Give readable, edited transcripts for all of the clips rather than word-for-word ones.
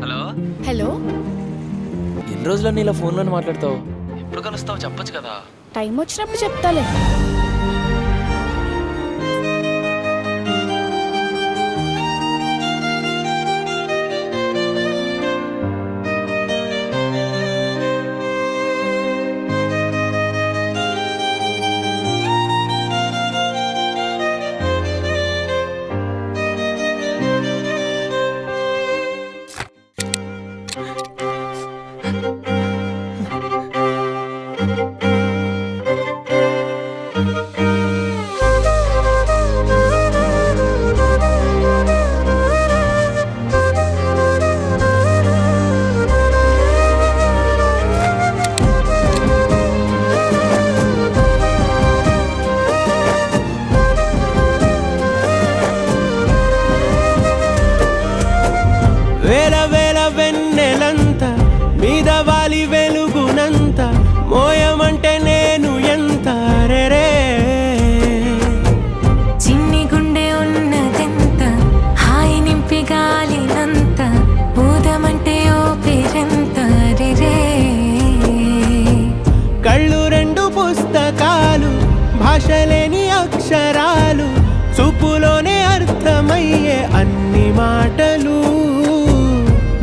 Hello hello. ఎన్ని రోజులని ఇలా ఫోన్లోనే మాట్లాడతావు? ఎప్పుడు కలుస్తావు చెప్పొచ్చు కదా. టైం వచ్చినప్పుడు చెప్తాలే. వేల వేల వెన్నెలంత మీద వాలి వెలుగునంత మోయమంటే నేను ఎంత రే చిన్ని గుండె ఉన్నదెంత హాయి నింపి గాలినంత ఊదమంటే ఓ పేరెంత రే కళ్ళు రెండు పుస్తకాలు భాషలేని అక్షరాలు చూపులోనే అర్థమయ్యే అన్ని మాటలు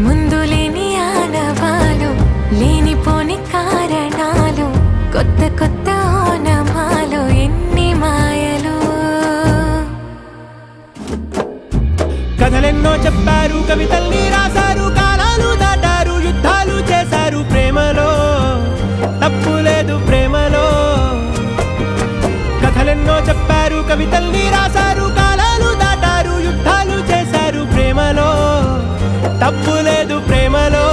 ముందు లేని ఆనవాలు లేనిపోని కారణాలు కొత్త కొత్త ఓనమాలు ఎన్ని మాయలు కథలెన్నో చెప్పారు కవితల్ని రాశారు కాలాలు దాటారు యుద్ధాలు చేశారు ప్రేమలో తప్పు లేదు ప్రేమలో కథలెన్నో చెప్పారు కవితల్ని రాశారు కాలాలు దాటారు యుద్ధాలు చేశారు ప్రేమలో తప్పు లేదు ప్రేమలో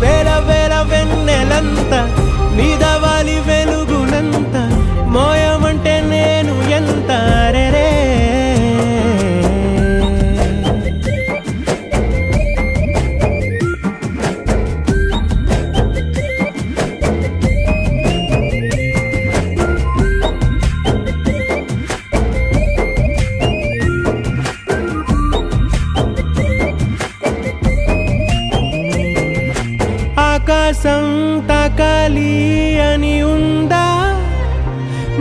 వేల వేల వెన్నెలంత మీద వాలి వెలుగునంత మోయమంటే నేను ఎంత రే ఆకాశం తాకాలి అని ఉందా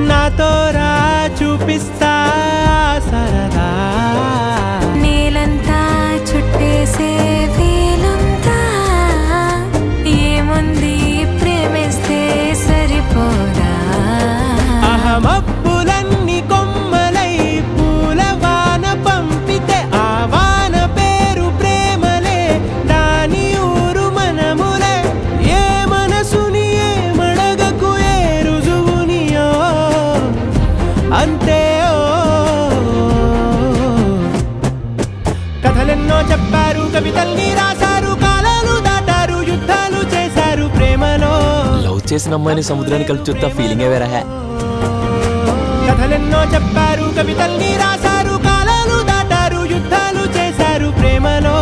నాతో రా చూపిస్తా సరదా నేలంతా చుట్టేసే వేలుంతా ఏముంది ప్రేమిస్తే సరిపోదా అహమప్పులన్నీ కొమ్మలై పూలవాన పంపితే ఆ వాన పేరు ప్రేమలే దాని ఊరు మనములే ఏ మనసుని ఏ మడగకు ఏ రుజువునియో అంతే కథలెన్నో చెప్పారు కవితల్ని రాశారు కాలాలు దాటారు యుద్ధాలు చేశారు ప్రేమలో లవ్ చేసిన అమ్మాయిని సముద్రాన్ని కలిపి చూస్తా ఫీలింగే వేరే. కథలెన్నో చెప్పారు కవితల్ని రాశారు కాలాలు దాటారు యుద్ధాలు చేశారు ప్రేమలో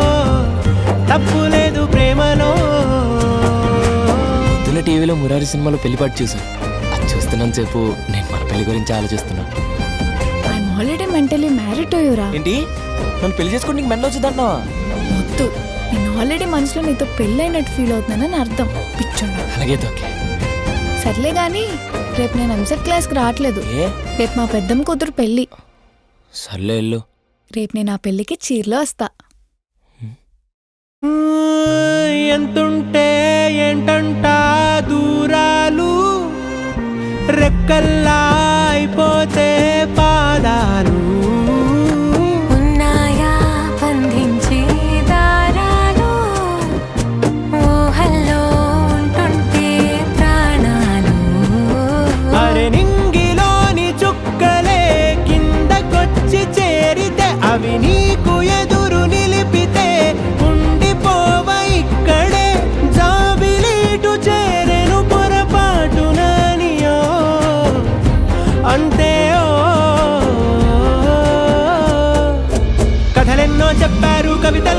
తప్పు లేదు ప్రేమలో పొద్దున్న టీవీలో మురారి సినిమాలో పెళ్లిపాటు చూసాను. అది చూస్తున్నాను సేపు నేను మన పెళ్లి గురించి ఆలోచిస్తున్నా. I'm already mentally married to యూరా. ఏంటి నన్ను పెళ్లి చేసుకుని నీకు మెంటల్ వచ్చిందంటున్నావా? వద్దు, నేను ఆల్రెడీ మనసులో నీతో పెళ్ళైనట్టు ఫీల్ అవుతున్నానని అర్థం. పిచ్చోడా. అలాగే ఓకే. సర్లే గాని రేపు నేను ఎంసెట్ క్లాస్కి రావట్లేదు. ఏ రేపు మా పెద్దమ్మ కూతురు పెళ్ళి. సర్లే వెళ్ళు. రేపు నేను ఆ పెళ్ళికి చీరలో వస్తా. ఎంతుంటే ఏంటంట దూరాలు రెక్కల్లా అయిపోతే పాదాలు ఉన్నాయా బంధించే దారాలు ఊహల్లో ఉంటుంటే ప్రాణాలు అరే నింగిలోని చుక్కలే కిందకొచ్చి చేరితే అవి నీకు ఎదురు నిలిపితే ఉండిపోవ ఇక్కడే జాబిలీటు చేరెను పొరపాటుననియో అంతే కథలెన్నో చెప్పారు కవితలు